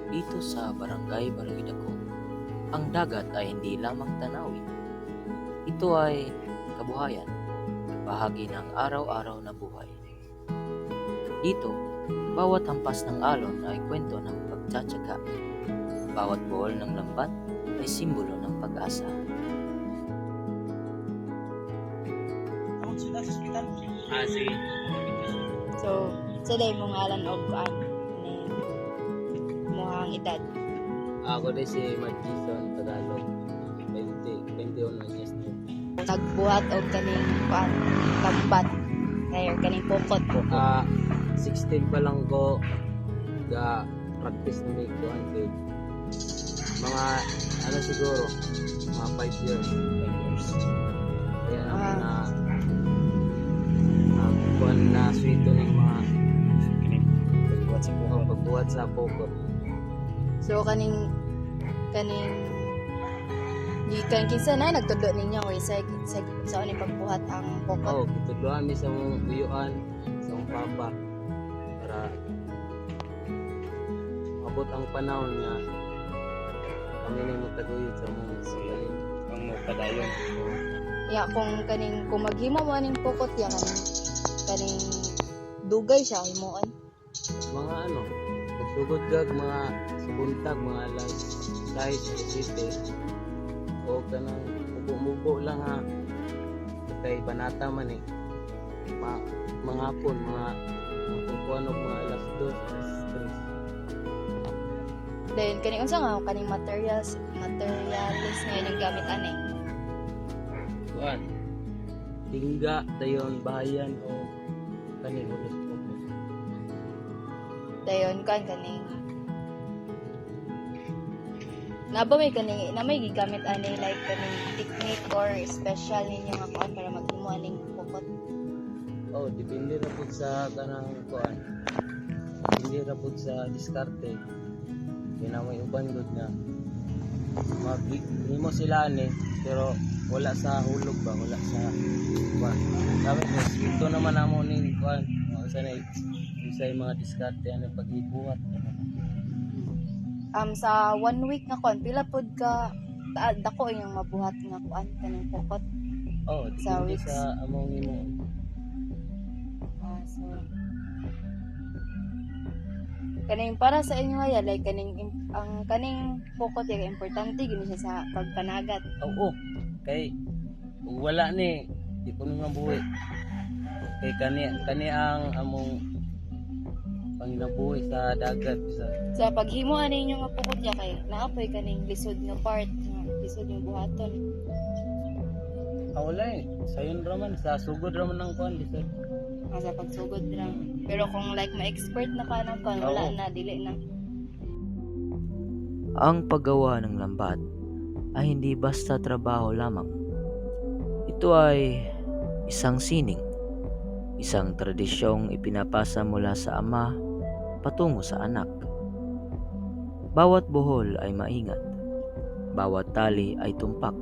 Dito sa Barangay Baluydako, ang dagat ay hindi lamang tanawin. Ito ay kabuhayan, bahagi ng araw-araw na buhay. Dito, bawat hampas ng alon ay kwento ng pagtsatsaga. Bawat buhol ng lambat ay simbolo ng pag-asa. Sige. So, sila yung ngalan o kuan ni muhang edad. Ako din si Magison Tagalog. 21 years old. Nagbuhat og kaning kuan lambat. Kaya kaning pokot. 16 pa lang ko ga practice ni ko kay mga siguro mga 5 years. Kaya kuan na swito ng mga pagbuhat sa pokot. So kaning gikan kinsa na nagtudlo ninyo o sa ni pagbuhat ang pokot. Kitudloan mi sa mong uyuan sa mong papa para abot ang panahon nga kami na magtaguyod sa mong sigalin ang magpadayon. Ya kung maghimo mo ning pokot ya kaning dugay siya himuon. Mga pagsugod gag mga subuntag mga size city o kanang mubo lang ha kay banata man mga hapon mga kuan og mga alas 2 Then kaning unsa nga kaning materials nga yung gamit ani. kuan tingga dayon bahayan o kaning ulos. Dayon kan kaning Naba may kaning na may gigamit ani like kaning technique or special ninyo nga kuan para maghimo aning pokot. Depende ra pud sa kanang kuan. Depende ra pud sa diskarte. Kaya may uban gud nga maghimo sila ani pero wala sa hulog ba, wala sa kuan. Sabi ko, ito naman amo ni kuan. Sa na isay mga diskarte ano paghibuhat. Sa 1 week nga kuan pila pud ka dako yung mabuhat nga kuan kaning pokot. Sa Depende weeks. sa among imo. So kaning para sa inyo ya like ang kaning pokot ya importante gini siya sa pagpanagat. Kay wala ni di ko nga buhi. Kay kani ang among panginabuhi sa dagat Sa paghimo ani ninyo nga pokot ya kay naapoy kaning lisod nga part, lisod yung buhaton. wala sayon raman sa sugod raman ng kuan lisod. Sa pagsugod lang. Pero kung like ma-expert na ka ng kuan, wala na, dili na. Ang paggawa ng lambat ay hindi basta trabaho lamang. Ito ay isang sining, isang tradisyong ipinapasa mula sa ama patungo sa anak. Bawat buhol ay maingat, bawat tali ay tumpak,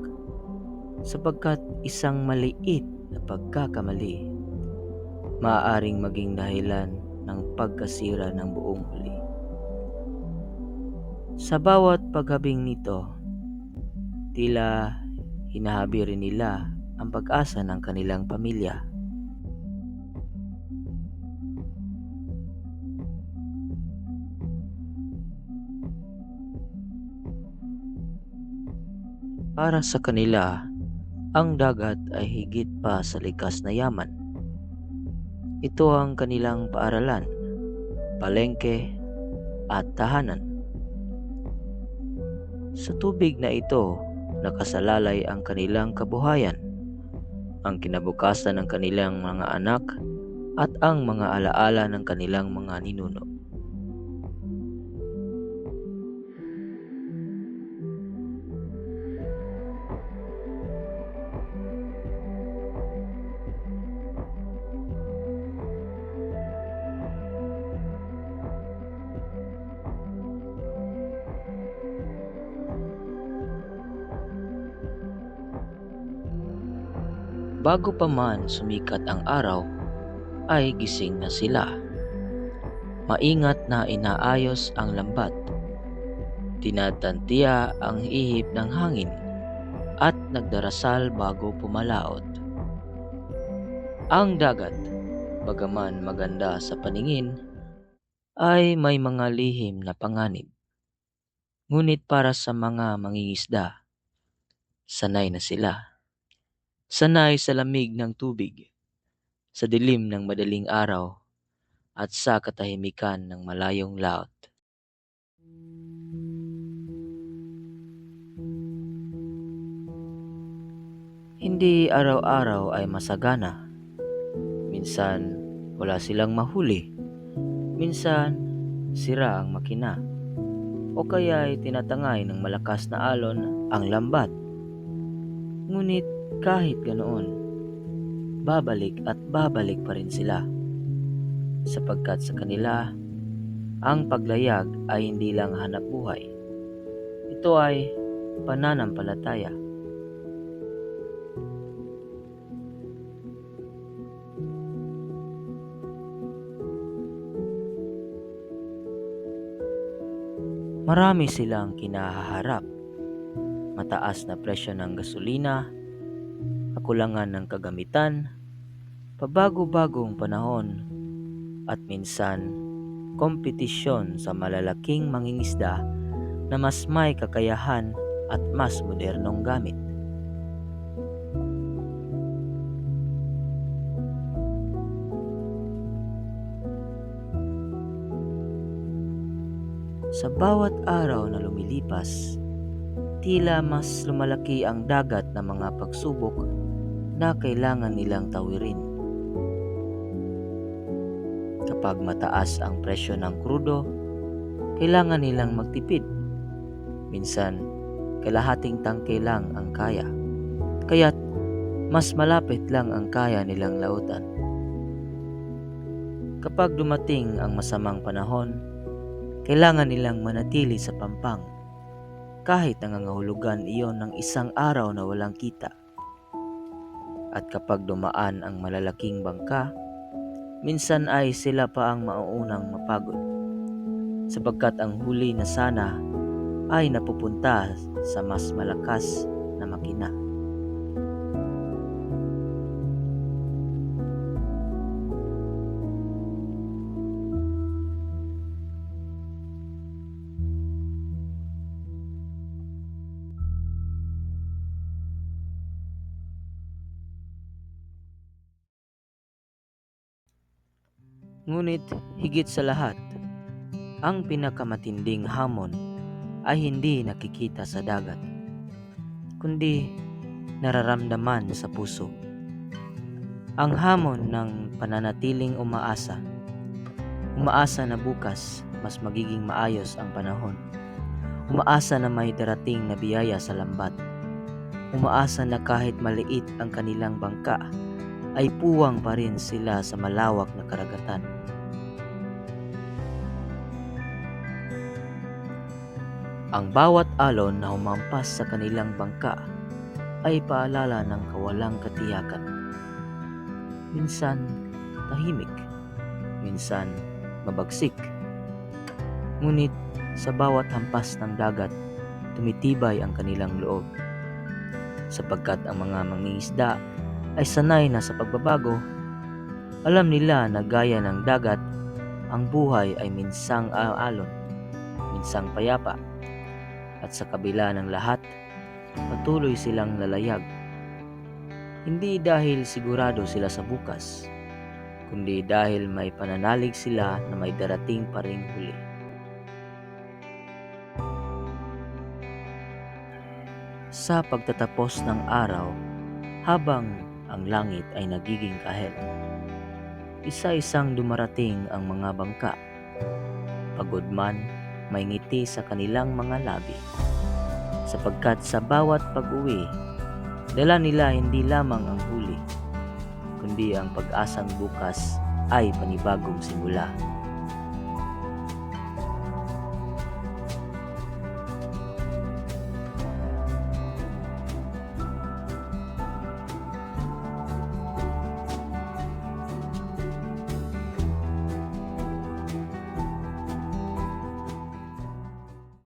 sapagkat isang maliit na pagkakamali maaaring maging dahilan ng pagkasira ng buong huli. Sa bawat paghabing nito, tila hinahabi rin nila ang pag-asa ng kanilang pamilya. Para sa kanila, ang dagat ay higit pa sa likas na yaman. Ito ang kanilang paaralan, palengke at tahanan. Sa tubig na ito, nakasalalay ang kanilang kabuhayan, ang kinabukasan ng kanilang mga anak at ang mga alaala ng kanilang mga ninuno. Bago pa man sumikat ang araw, ay gising na sila. Maingat na inaayos ang lambat, Tinatantiya ang ihip ng hangin at nagdarasal bago pumalaot. Ang dagat, bagaman maganda sa paningin, ay may mga lihim na panganib. Ngunit para sa mga mangingisda, sanay na sila. Sanay sa lamig ng tubig, sa dilim ng madaling araw, at sa katahimikan ng malayong laot. Hindi araw-araw ay masagana. Minsan wala silang mahuli. Minsan sira ang makina. O kaya ay tinatangay ng malakas na alon ang lambat. Ngunit kahit ganoon, babalik at babalik pa rin sila. Sapagkat sa kanila, ang paglayag ay hindi lang hanap buhay. Ito ay pananampalataya. Marami silang kinahaharap. Mataas na presyo ng gasolina, kakulangan ng kagamitan, pabago-bagong panahon, at minsan kompetisyon sa malalaking mangingisda na mas may kakayahan at mas modernong gamit. Sa bawat araw na lumilipas, tila mas lumalaki ang dagat ng mga pagsubok na kailangan nilang tawirin. Kapag mataas ang presyo ng krudo, kailangan nilang magtipid. Minsan, kalahating tangke lang ang kaya. Kaya't mas malapit lang ang kaya nilang lautan. Kapag dumating ang masamang panahon, kailangan nilang manatili sa pampang kahit nangangahulugan iyon ng isang araw na walang kita. At kapag dumaan ang malalaking bangka, minsan ay sila pa ang mauunang mapagod, sapagkat ang huli na sana ay napupunta sa mas malakas na makina. Ngunit higit sa lahat, ang pinakamatinding hamon ay hindi nakikita sa dagat, kundi nararamdaman sa puso. Ang hamon ng pananatiling umaasa. Umaasa na bukas mas magiging maayos ang panahon. Umaasa na may darating na biyaya sa lambat. Umaasa na kahit maliit ang kanilang bangka, ay puwang pa rin sila sa malawak na karagatan. Ang bawat alon na humampas sa kanilang bangka ay paalala ng kawalang katiyakan. Minsan tahimik, minsan mabagsik. Ngunit sa bawat hampas ng dagat, tumitibay ang kanilang loob. Sapagkat ang mga mangingisda ay sanay na sa pagbabago, alam nila na gaya ng dagat, ang buhay ay minsang alon, minsang payapa, at sa kabila ng lahat, patuloy silang lalayag. Hindi dahil sigurado sila sa bukas, kundi dahil may pananalig sila na may darating pa ring huli. Sa pagtatapos ng araw, habang ang langit ay nagiging kahel, isa-isang dumarating ang mga bangka. Pagod man, may ngiti sa kanilang mga labi, sapagkat sa bawat pag-uwi, dala nila hindi lamang ang huli, kundi ang pag-asang bukas ay panibagong simula.